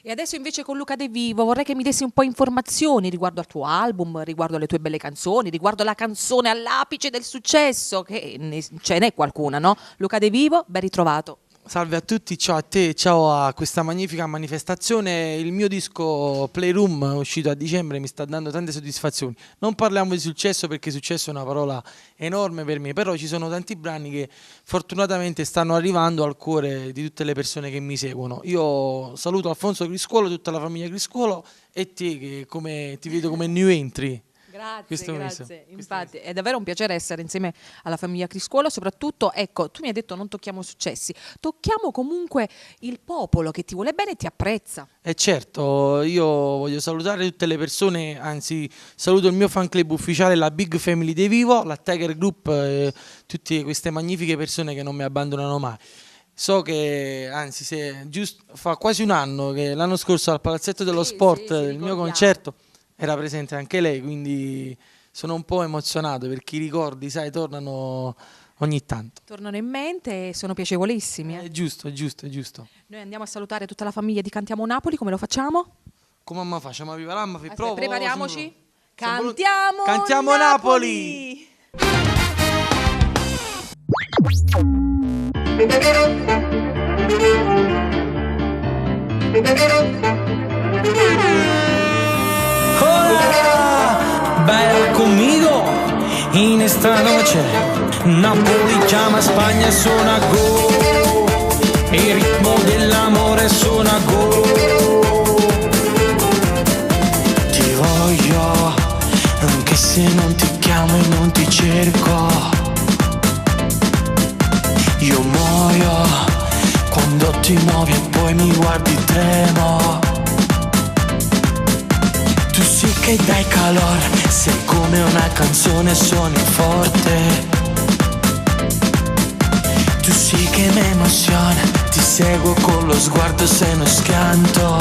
E adesso invece con Luca De Vivo vorrei che mi dessi un po' informazioni riguardo al tuo album, riguardo alle tue belle canzoni, riguardo la canzone all'apice del successo, che ce n'è qualcuna, no? Luca De Vivo, ben ritrovato. Salve a tutti, ciao a te, ciao a questa magnifica manifestazione. Il mio disco Playroom, uscito a dicembre, mi sta dando tante soddisfazioni. Non parliamo di successo perché successo è una parola enorme per me, però ci sono tanti brani che fortunatamente stanno arrivando al cuore di tutte le persone che mi seguono. Io saluto Alfonso Criscuolo, tutta la famiglia Criscuolo e te che ti vedo come new entry. Grazie. Infatti è davvero un piacere essere insieme alla famiglia Criscuolo, soprattutto, ecco, tu mi hai detto non tocchiamo successi, tocchiamo comunque il popolo che ti vuole bene e ti apprezza. E certo, io voglio salutare tutte le persone, anzi saluto il mio fan club ufficiale, la Big Family De Vivo, la Tiger Group, tutte queste magnifiche persone che non mi abbandonano mai. So che, anzi, fa quasi un anno che l'anno scorso al Palazzetto dello Sport, il mio concerto, era presente anche lei, quindi sono un po' emozionato perché i ricordi, sai, tornano ogni tanto. Tornano in mente e sono piacevolissimi. È giusto. Noi andiamo a salutare tutta la famiglia di Cantiamo Napoli, come lo facciamo? Come ma facciamo a vivarama? Prepariamoci. Cantiamo Napoli! Baila conmigo en esta noche. Napoli chiama Spagna, suona go. Il ritmo dell'amore suona go. Ti voglio, anche se non ti chiamo e non ti cerco. Io muoio quando ti muovi e poi mi guardi tremo. Tu sì che dai calore, sei come una canzone, suoni forte. Tu sì che mi emoziona, ti seguo con lo sguardo se non schianto.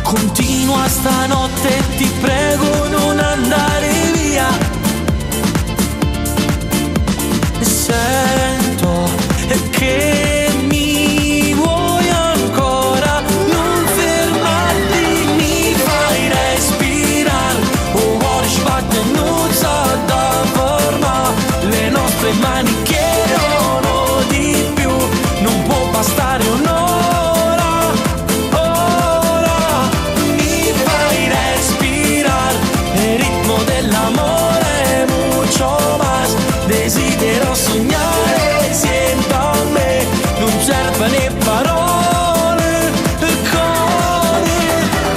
Continua stanotte, ti prego non andare via. Sento che mi vuoi ancora, non fermarti, mi fai respirare. Oh, vuoi sbattenuta da forma, le nostre mani chiedono di più, non può bastare un'ora. Ora mi fai respirare, il ritmo dell'amore mucho más. Desidero sognare, siento a me, non servono parole. Con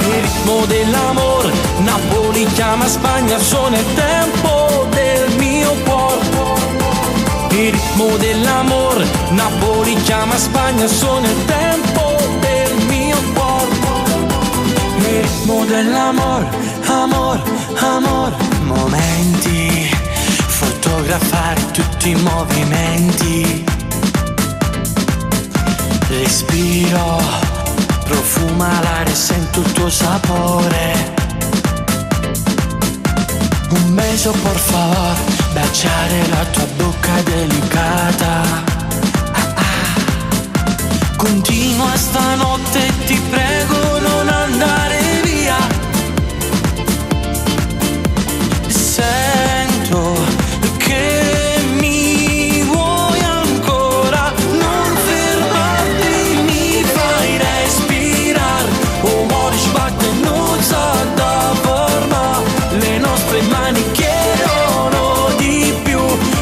il ritmo dell'amore, Napoli chiama Spagna, sono il tempo del mio cuore. Il ritmo dell'amore, Napoli chiama Spagna, sono il tempo del mio cuore. Il ritmo dell'amore, amore, momenti, fotografare tutti i movimenti. Respiro, profuma l'aria, sento il tuo sapore. Un beso por favor, baciare la tua bocca delicata. Continua stanotte, ti prego non andare via. Sento che mi vuoi ancora, non fermarti, mi fai respirare. Oh, muori sbattenuta da forma, le nostre mani chiedono di più,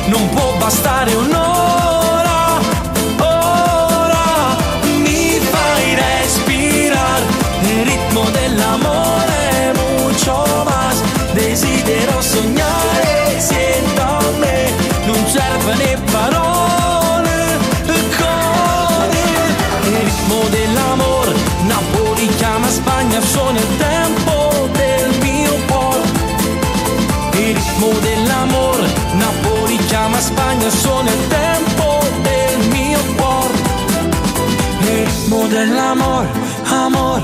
non può bastare un'ora. Ora mi fai respirare, il ritmo dell'amore mucho más. Desidero sognare, siento a me, non servono parole. Con il ritmo dell'amore, Napoli chiama Spagna, sono il tempo del mio cuore. Il ritmo dell'amore, Napoli chiama Spagna, sono il tempo del mio cuore. Il ritmo dell'amore, amore,